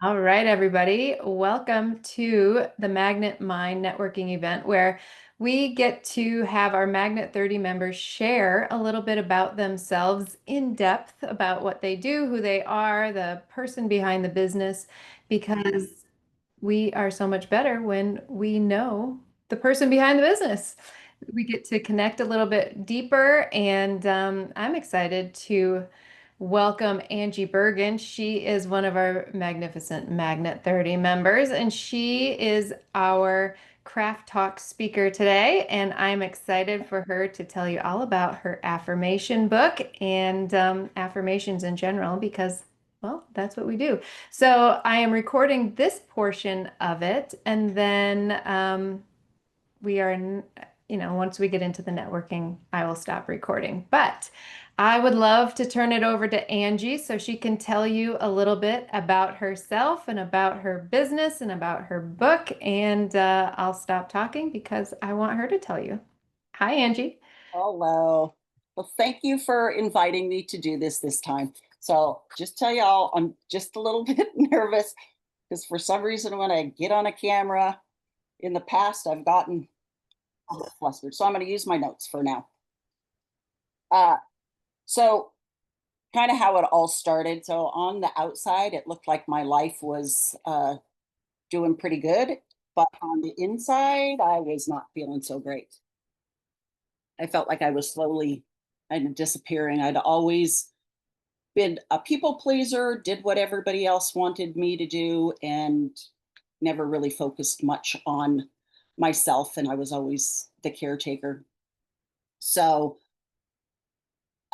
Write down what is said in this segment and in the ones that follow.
All right, everybody. Welcome to the Magnet Mind networking event where we get to have our Magnet 30 members share a little bit about themselves in depth about what they do, who they are, the person behind the business, because we are so much better when we know the person behind the business. We get to connect a little bit deeper, and I'm excited to welcome Angie Bergen. She is one of our magnificent Magnet 30 members, and she is our Craft Talk speaker today. And I'm excited for her to tell you all about her affirmation book and affirmations in general, because, well, that's what we do. So I am recording this portion of it, and then we are, once we get into the networking, I will stop recording. But I would love to turn it over to Angie so she can tell you a little bit about herself and about her business and about her book. And I'll stop talking because I want her to tell you. Hi, Angie. Hello. Well, thank you for inviting me to do this time. So, just tell y'all, I'm just a little bit nervous because for some reason, when I get on a camera in the past, I've gotten a little flustered. So, I'm going to use my notes for now. Uh, so, kind of how it all started. So, on the outside, it looked like my life was doing pretty good. But on the inside, I was not feeling so great. I felt like I was slowly kind of disappearing. I'd always been a people pleaser, did what everybody else wanted me to do, and never really focused much on myself. And I was always the caretaker. So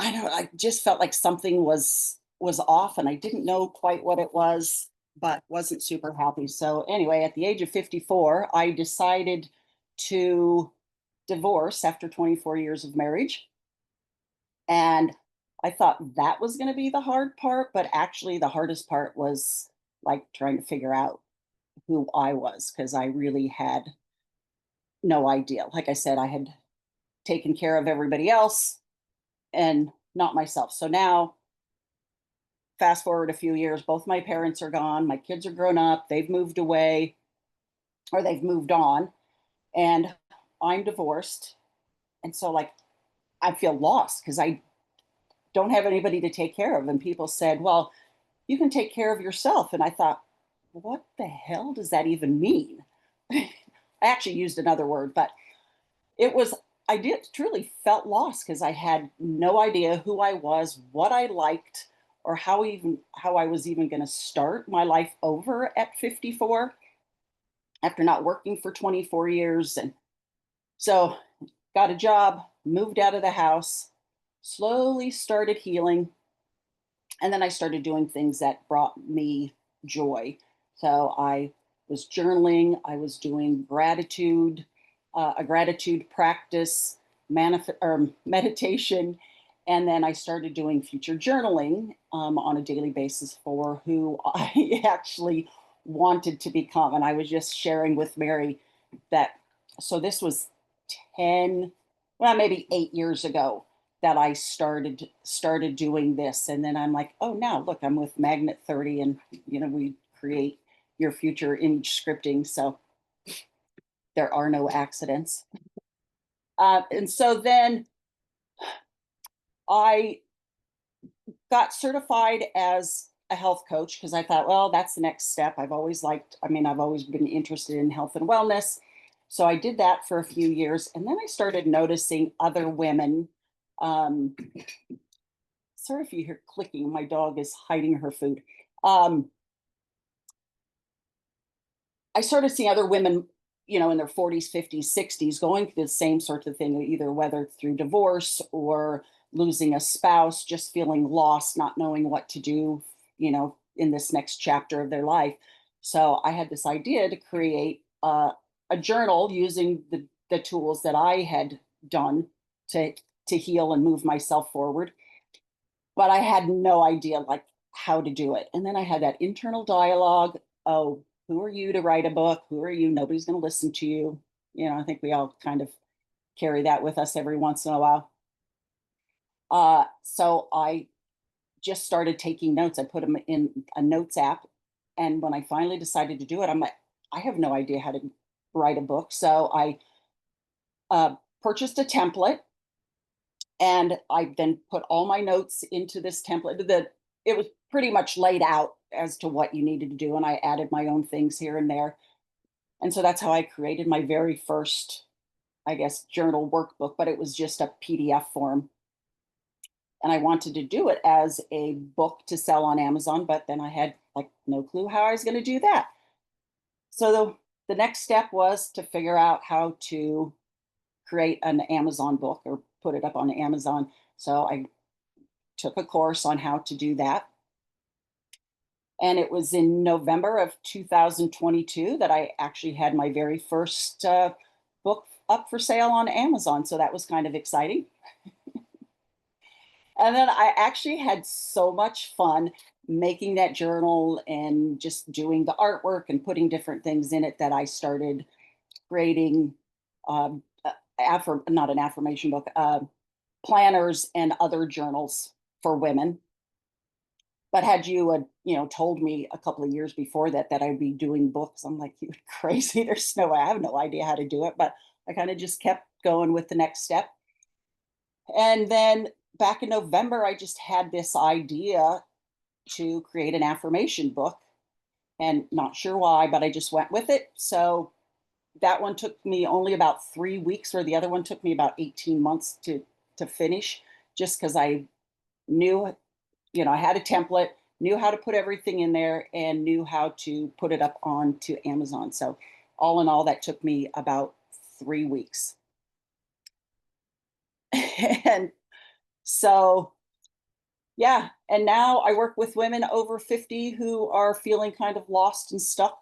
I don't. I just felt like something was off, and I didn't know quite what it was, but wasn't super happy. So anyway, at the age of 54, I decided to divorce after 24 years of marriage. And I thought that was going to be the hard part, but actually, the hardest part was like trying to figure out who I was because I really had no idea. Like I said, I had taken care of everybody else and not myself. So now, fast forward a few years, both my parents are gone. My kids are grown up. They've moved away or they've moved on, and I'm divorced. And so, like, I feel lost because I don't have anybody to take care of. And people said, well, you can take care of yourself. And I thought, what the hell does that even mean? I actually used another word, but it was, I did truly felt lost because I had no idea who I was, what I liked, or how I was even going to start my life over at 54 after not working for 24 years. And so got a job, moved out of the house, slowly started healing, and then I started doing things that brought me joy. So I was journaling, I was doing gratitude, a gratitude practice, or meditation, and then I started doing future journaling on a daily basis for who I actually wanted to become. And I was just sharing with Mary that, so this was 10, well, maybe 8 years ago that I started doing this. And then I'm like, oh, now look, I'm with Magnet 30, and we create your future image scripting. So there are no accidents. And so then I got certified as a health coach because I thought, well, that's the next step. I've always been interested in health and wellness. So I did that for a few years. And then I started noticing other women. Um, Sorry if you hear clicking. My dog is hiding her food. Um, I started seeing other women, in their 40s, 50s, 60s going through the same sort of thing, either whether through divorce or losing a spouse, just feeling lost, not knowing what to do, in this next chapter of their life. So I had this idea to create a journal using the tools that I had done to heal and move myself forward. But I had no idea like how to do it. And then I had that internal dialogue. Oh, who are you to write a book? Who are you? Nobody's going to listen to you. I think we all kind of carry that with us every once in a while. So I just started taking notes. I put them in a notes app, And when I finally decided to do it, I'm like, I have no idea how to write a book. So I purchased a template, and I then put all my notes into this template. It was pretty much laid out as to what you needed to do, and I added my own things here and there. And so that's how I created my very first, I guess, journal workbook, but it was just a PDF form. And I wanted to do it as a book to sell on Amazon, but then I had like no clue how I was going to do that. So the next step was to figure out how to create an Amazon book or put it up on Amazon. So I took a course on how to do that. And it was in November of 2022 that I actually had my very first book up for sale on Amazon. So that was kind of exciting. And then I actually had so much fun making that journal and just doing the artwork and putting different things in it that I started creating not an affirmation book, planners and other journals for women. But had you, told me a couple of years before that I'd be doing books, I'm like, you're crazy. There's no way. I have no idea how to do it. But I kind of just kept going with the next step. And then back in November, I just had this idea to create an affirmation book, and not sure why, but I just went with it. So that one took me only about 3 weeks, where the other one took me about 18 months to finish, just because I knew, I had a template, knew how to put everything in there, and knew how to put it up onto Amazon. So all in all, that took me about 3 weeks. And so, yeah. And now I work with women over 50 who are feeling kind of lost and stuck,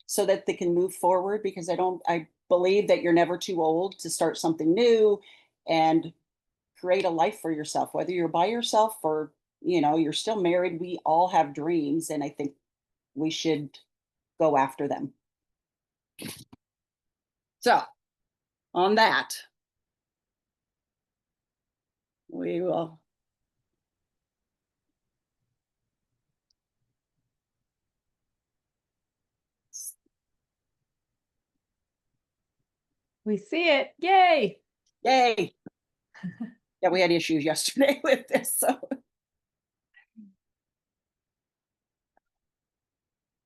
so that they can move forward, because I believe that you're never too old to start something new and create a life for yourself, whether you're by yourself or, you're still married. We all have dreams, and I think we should go after them. So, on that, we will. We see it. Yay. Yay. Yeah, we had issues yesterday with this.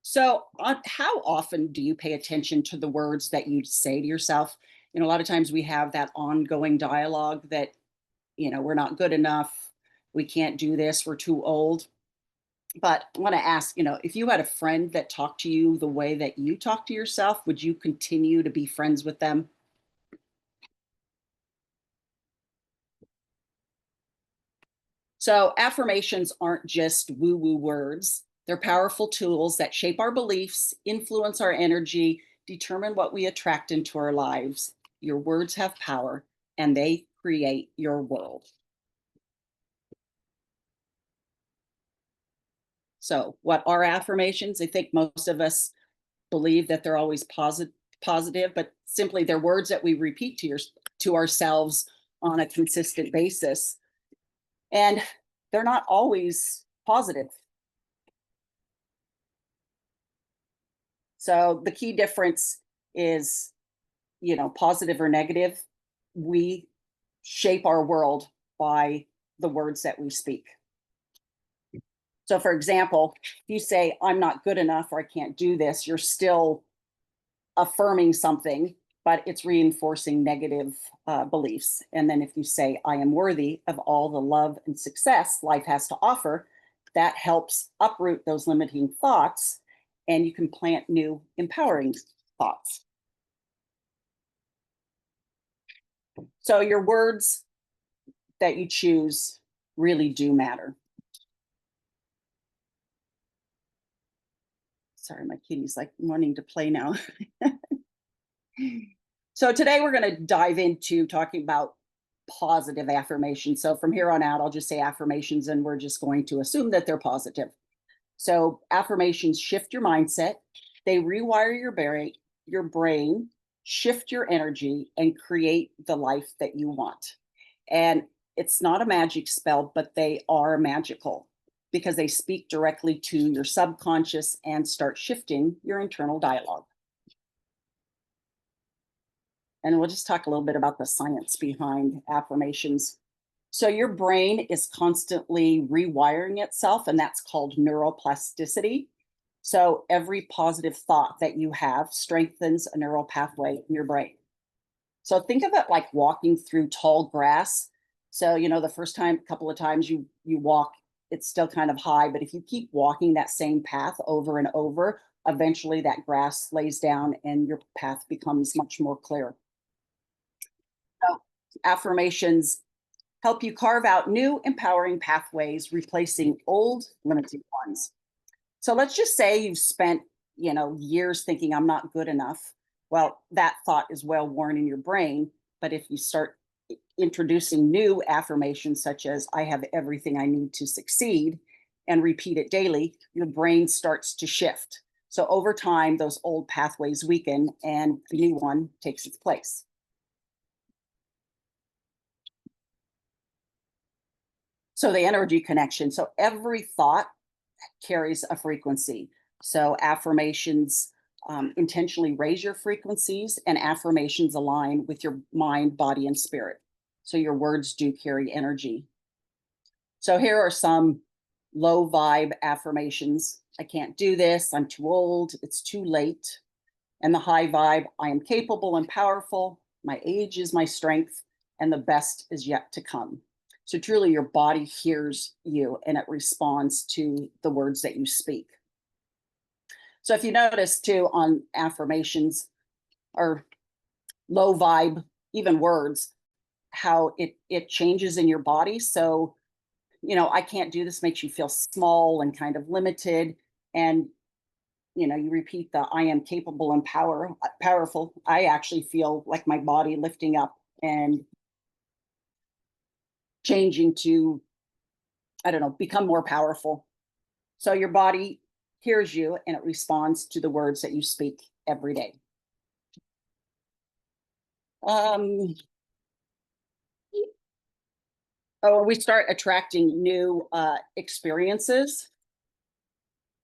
So, how often do you pay attention to the words that you say to yourself? A lot of times we have that ongoing dialogue that, we're not good enough, we can't do this, we're too old. But I want to ask, if you had a friend that talked to you the way that you talk to yourself, would you continue to be friends with them? So, affirmations aren't just woo woo words. They're powerful tools that shape our beliefs, influence our energy, determine what we attract into our lives. Your words have power, and they create your world. So, what are affirmations? I think most of us believe that they're always positive, but simply they're words that we repeat to ourselves on a consistent basis. And they're not always positive. So the key difference is, positive or negative. We shape our world by the words that we speak. So, for example, if you say, I'm not good enough, or I can't do this, you're still affirming something, but it's reinforcing negative beliefs. And then if you say, I am worthy of all the love and success life has to offer, that helps uproot those limiting thoughts, and you can plant new empowering thoughts. So your words that you choose really do matter. Sorry, my kitty's like wanting to play now. So today we're going to dive into talking about positive affirmations. So from here on out, I'll just say affirmations, and we're just going to assume that they're positive. So affirmations shift your mindset, they rewire your brain, shift your energy, and create the life that you want. And it's not a magic spell, but they are magical. because they speak directly to your subconscious and start shifting your internal dialogue. And we'll just talk a little bit about the science behind affirmations. So, your brain is constantly rewiring itself, and that's called neuroplasticity. So, every positive thought that you have strengthens a neural pathway in your brain. So, think of it like walking through tall grass. So, the first time, couple of times you walk, it's still kind of high, but if you keep walking that same path over and over, eventually that grass lays down and your path becomes much more clear. So, affirmations help you carve out new empowering pathways, replacing old limiting ones. So let's just say you've spent, years thinking I'm not good enough. Well, that thought is well worn in your brain, but if you start introducing new affirmations such as I have everything I need to succeed and repeat it daily, your brain starts to shift. So over time those old pathways weaken and the new one takes its place. So the energy connection. So every thought carries a frequency. So affirmations intentionally raise your frequencies, and affirmations align with your mind, body, and spirit. So your words do carry energy. So here are some low vibe affirmations. I can't do this. I'm too old. It's too late. And the high vibe, I am capable and powerful. My age is my strength, and the best is yet to come. So truly, your body hears you and it responds to the words that you speak. So if you notice too on affirmations or low vibe, even words, how it changes in your body. So, I can't do this makes you feel small and kind of limited. And you repeat the I am capable and powerful. I actually feel like my body lifting up and changing to, I don't know, become more powerful. So your body hears you and it responds to the words that you speak every day. Um, we start attracting new experiences.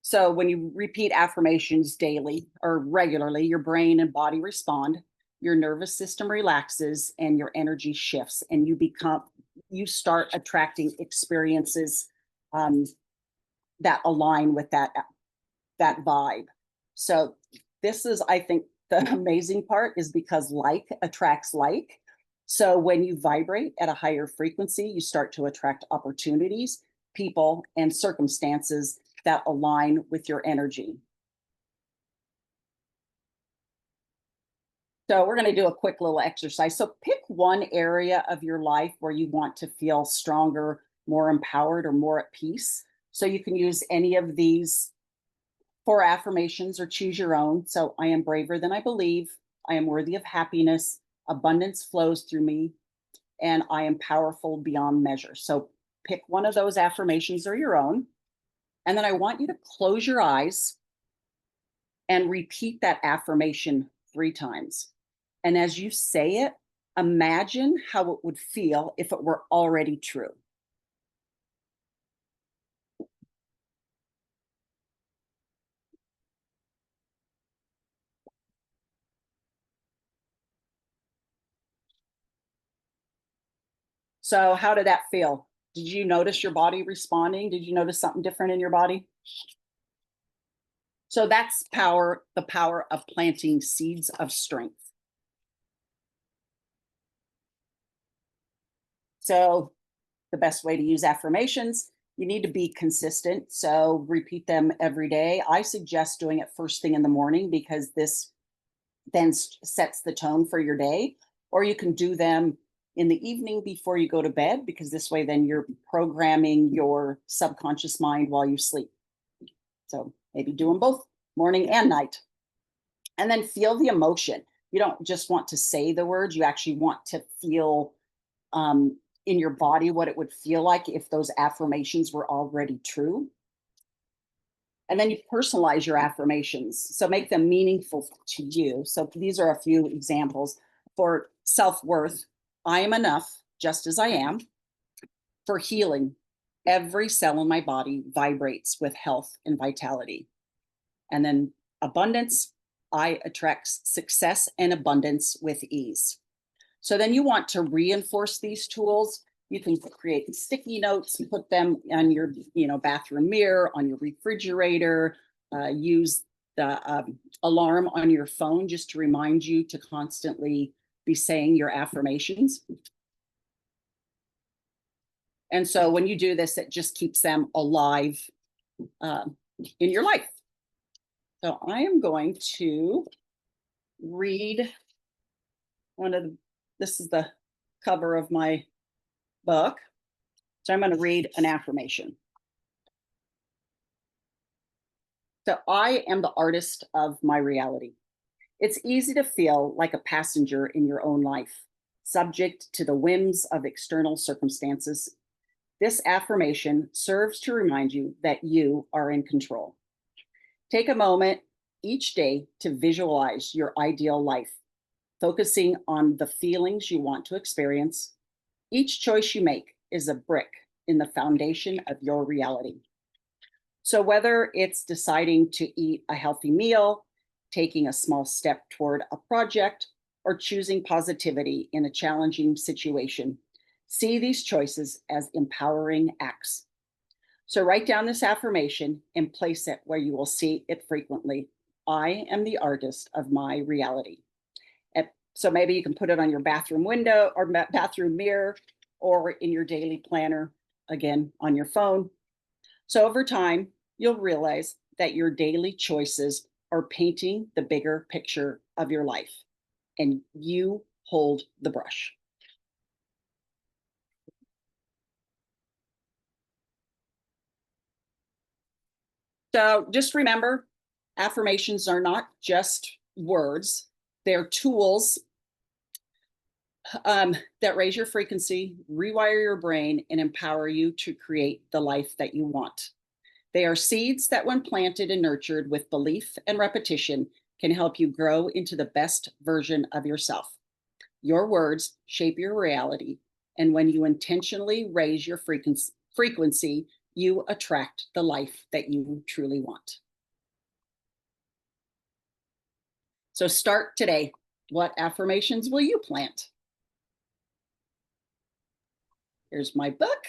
So when you repeat affirmations daily or regularly, your brain and body respond, your nervous system relaxes, and your energy shifts, and you start attracting experiences um, that align with that vibe. So this is, I think, the amazing part is because like attracts like. So when you vibrate at a higher frequency, you start to attract opportunities, people, and circumstances that align with your energy. So we're going to do a quick little exercise. So pick one area of your life where you want to feel stronger, more empowered, or more at peace. So you can use any of these 4 affirmations or choose your own. So I am braver than I believe. I am worthy of happiness. Abundance flows through me. And I am powerful beyond measure. So pick one of those affirmations or your own. And then I want you to close your eyes and repeat that affirmation 3 times. And as you say it, imagine how it would feel if it were already true. So, how did that feel? Did you notice your body responding? Did you notice something different in your body? So, that's the power of planting seeds of strength. So, the best way to use affirmations, you need to be consistent. So, repeat them every day. I suggest doing it first thing in the morning because this then sets the tone for your day. Or you can do them in the evening before you go to bed, because this way then you're programming your subconscious mind while you sleep. So maybe do them both morning and night. And then feel the emotion. You don't just want to say the words, you actually want to feel in your body what it would feel like if those affirmations were already true. And then you personalize your affirmations. So make them meaningful to you. So these are a few examples. For self worth, I am enough just as I am. For healing, Every cell in my body vibrates with health and vitality. And then abundance, I attract success and abundance with ease. So then you want to reinforce these tools. You can create sticky notes and put them on your, bathroom mirror, on your refrigerator. Use the alarm on your phone just to remind you to constantly be saying your affirmations. And so when you do this, it just keeps them alive in your life. So I am going to read this is the cover of my book. So I'm going to read an affirmation. So I am the artist of my reality. It's easy to feel like a passenger in your own life, subject to the whims of external circumstances. This affirmation serves to remind you that you are in control. Take a moment each day to visualize your ideal life, focusing on the feelings you want to experience. Each choice you make is a brick in the foundation of your reality. So whether it's deciding to eat a healthy meal, taking a small step toward a project, or choosing positivity in a challenging situation, see these choices as empowering acts. So write down this affirmation and place it where you will see it frequently. I am the artist of my reality. So maybe you can put it on your bathroom window or bathroom mirror, or in your daily planner, again, on your phone. So over time, you'll realize that your daily choices are painting the bigger picture of your life, and you hold the brush. So just remember, affirmations are not just words, they're tools that raise your frequency, rewire your brain, and empower you to create the life that you want. They are seeds that, when planted and nurtured with belief and repetition, can help you grow into the best version of yourself. Your words shape your reality, and when you intentionally raise your frequency, you attract the life that you truly want. So start today. What affirmations will you plant? Here's my book.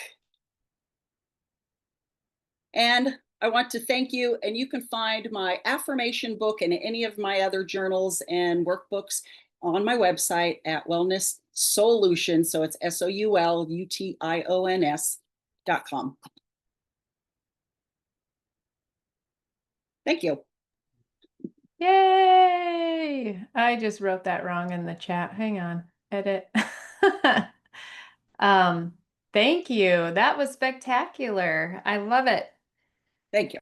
And I want to thank you. And you can find my affirmation book and any of my other journals and workbooks on my website at Wellness Solutions. So it's SOULUTIONS.com. Thank you. Yay! I just wrote that wrong in the chat. Hang on. Edit. Um, Thank you. That was spectacular. I love it. Thank you.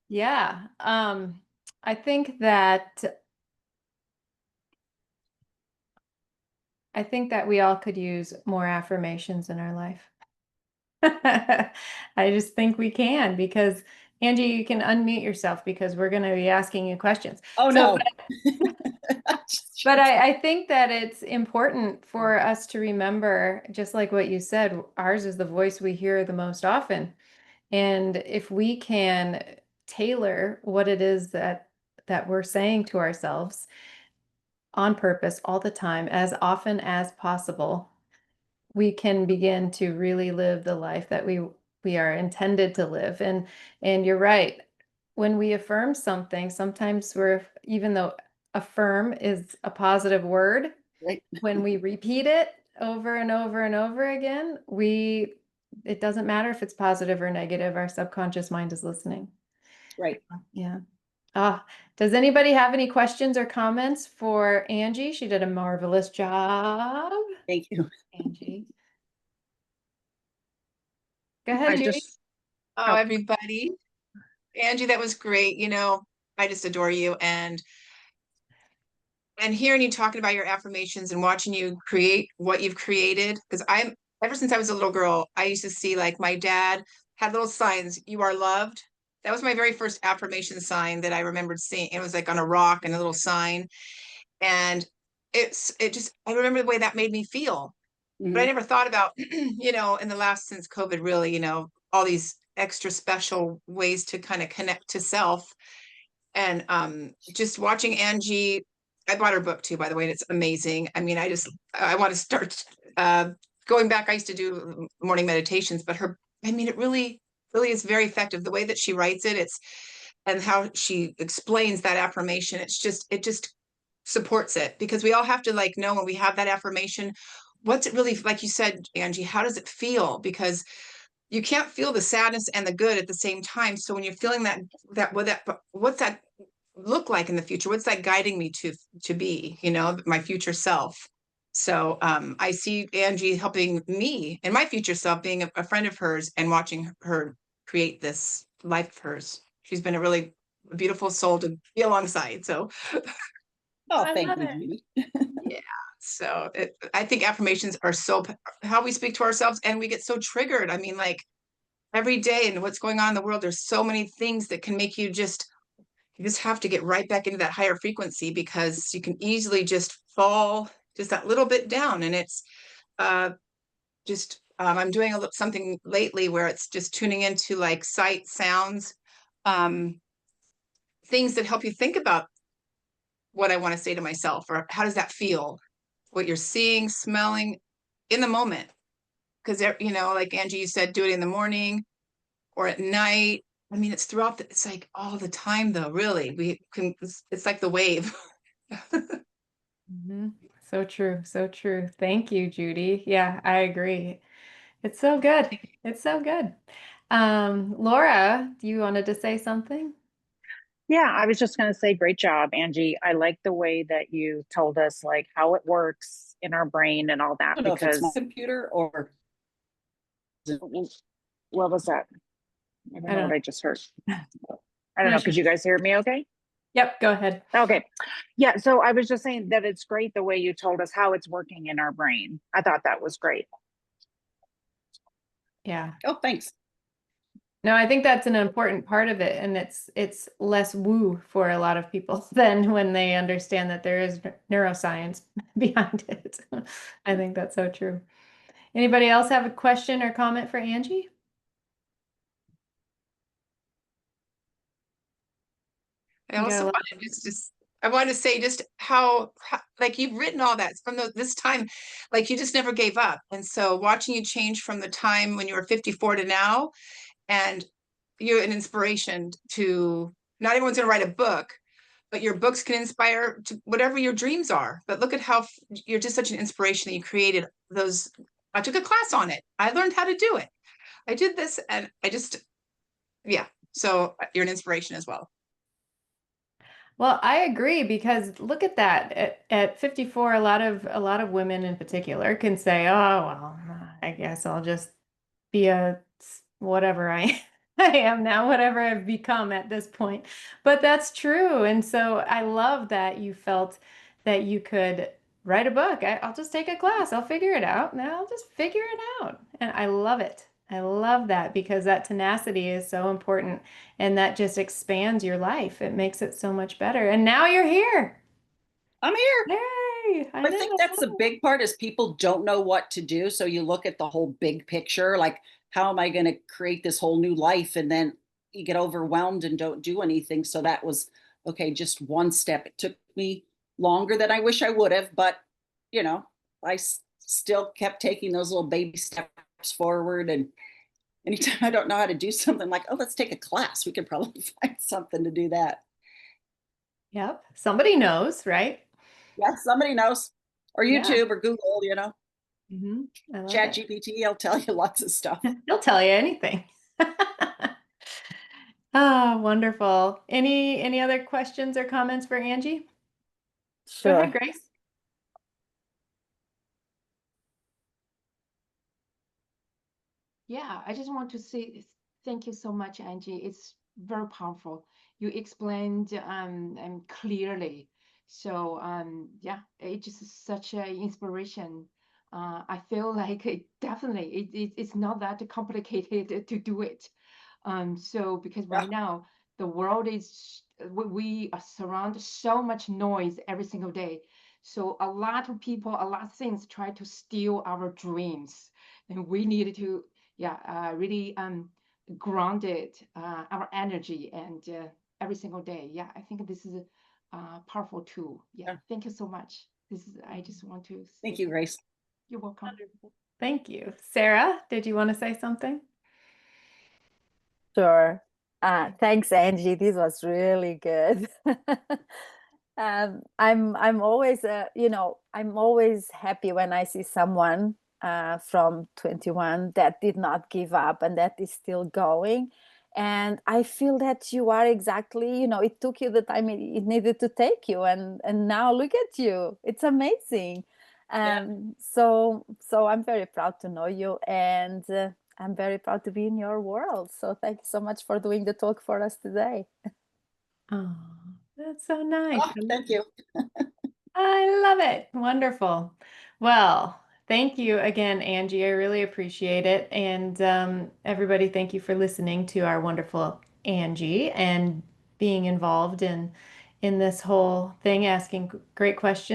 Yeah. I think that we all could use more affirmations in our life. I just think we can, because Angie, you can unmute yourself because we're going to be asking you questions. Oh, So, no. but I think that it's important for us to remember, just like what you said, ours is the voice we hear the most often. And if we can tailor what it is that we're saying to ourselves on purpose all the time, as often as possible, we can begin to really live the life that we are intended to live. And you're right. When we affirm something, sometimes even though affirm is a positive word, Right. when we repeat it over and over and over again, it doesn't matter if it's positive or negative, our subconscious mind is listening. Right. Yeah. Does anybody have any questions or comments for Angie? She did a marvelous job. Thank you. Angie. Go ahead, I Judy. just, oh, everybody. Angie, that was great. I just adore you, and hearing you talking about your affirmations and watching you create what you've created. Because ever since I was a little girl, I used to see, like, my dad had little signs, "You are loved." That was my very first affirmation sign that I remembered seeing. It was like on a rock and a little sign. And I remember the way that made me feel. But I Mhm. never thought about, in the last, since COVID, really, all these extra special ways to kind of connect to self. And just watching Angie, I bought her book too, by the way, and it's amazing. I mean, I want to start going back. I used to do morning meditations, but I mean, it really is very effective. The way that she writes it, and how she explains that affirmation, it just supports it, because we all have to like know when we have that affirmation, what's it really, like you said, Angie, how does it feel? Because you can't feel the sadness and the good at the same time. So when you're feeling what's that look like in the future? What's that guiding me to be, my future self? So I see Angie helping me and my future self, being a friend of hers and watching her create this life of hers. She's been a really beautiful soul to be alongside. So Oh, I thank love you, it. Judy. yeah. So I think affirmations are how we speak to ourselves, and we get so triggered. I mean, like every day and what's going on in the world, there's so many things that can make you just have to get right back into that higher frequency, because you can easily just fall just that little bit down. And it's just I'm doing something lately where it's just tuning into like sight, sounds, um, things that help you think about what I want to say to myself, or how does that feel, what you're seeing, smelling in the moment. Because like Angie, you said, do it in the morning or at night. I mean, it's like all the time though, really. It's like the wave. Mhm. So true. So true. Thank you, Judy. Yeah, I agree. It's so good. It's so good. Laura, you wanted to say something? Yeah, I was just going to say, great job, Angie. I like the way that you told us like how it works in our brain and all I that don't know if it's my because computer or what was that? I don't I know what don't. I just heard. I don't Not know. sure. Could you guys hear me okay? Yep, go ahead. Okay. Yeah, so I was just saying that it's great the way you told us how it's working in our brain. I thought that was great. Yeah. oh, thanks. No, I think that's an important part of it, and it's less woo for a lot of people than when they understand that there is neuroscience behind it. I think that's so true. Anybody else have a question or comment for Angie? I You got a also lot. wanted just I wanted to say just how like you've written all that from this time, like you just never gave up. And so watching you change from the time when you were 54 to now, and you're an inspiration to, not everyone's going to write a book, but your books can inspire to whatever your dreams are. But look at how you're just such an inspiration that you created those. I took a class on it. I learned how to do it. I did this, and yeah. So you're an inspiration as well. Well, I agree because look at that. At 54, a lot of women in particular can say, "Oh, well, I guess I'll just be whatever I I am now, whatever I've become at this point." But that's true. And so I love that you felt that you could write a book. I'll just take a class. I'll figure it out. Now I'll just figure it out. And I love it. I love that because that tenacity is so important and that just expands your life. It makes it so much better. And now you're here. I'm here. Yay! I I think that's the know. big part is people don't know what to do. So you look at the whole big picture, like how am I going to create this whole new life? And then you get overwhelmed and don't do anything. So that was okay, just one step. It took me longer than I wish I would have, but you know, still kept taking those little baby steps forward. And anytime I don't know how to do something, like, oh, let's take a class. We could probably find something to do that. Yep. Somebody knows, right? Yeah, somebody knows. Or Yeah. YouTube or Google, I love Chat it. GPT, I'll tell you lots of stuff. He'll tell you anything. Ah, wonderful. Any other questions or comments for Angie? Go ahead, Sure. Grace. Yeah, I just want to say thank you so much, Angie. It's very powerful. You explained clearly. So yeah, it just is such an inspiration. I feel like it's not that complicated to do it. So because Yeah, right now the world is we are surrounded so much noise every single day. So a lot of people, a lot of things try to steal our dreams, and we need to, yeah, really grounded our energy and every single day. Yeah, I think this is a powerful tool. Yeah, Yeah. thank you so much. This is, I just want to Thank say you, Grace. you're welcome. Thank you. Sarah, did you want to say something? Sure. Thanks, Angie. This was really good. I'm always, I'm always happy when I see someone from 21 that did not give up and that is still going. And I feel that you are exactly, it took you the time it needed to take you, and now look at you. It's amazing. Yeah. So I'm very proud to know you, and I'm very proud to be in your world. So thank you so much for doing the talk for us today. Oh, that's so nice. Oh, thank you. I love it. Wonderful. Well, thank you again, Angie. I really appreciate it. And everybody, thank you for listening to our wonderful Angie and being involved in this whole thing, asking great questions.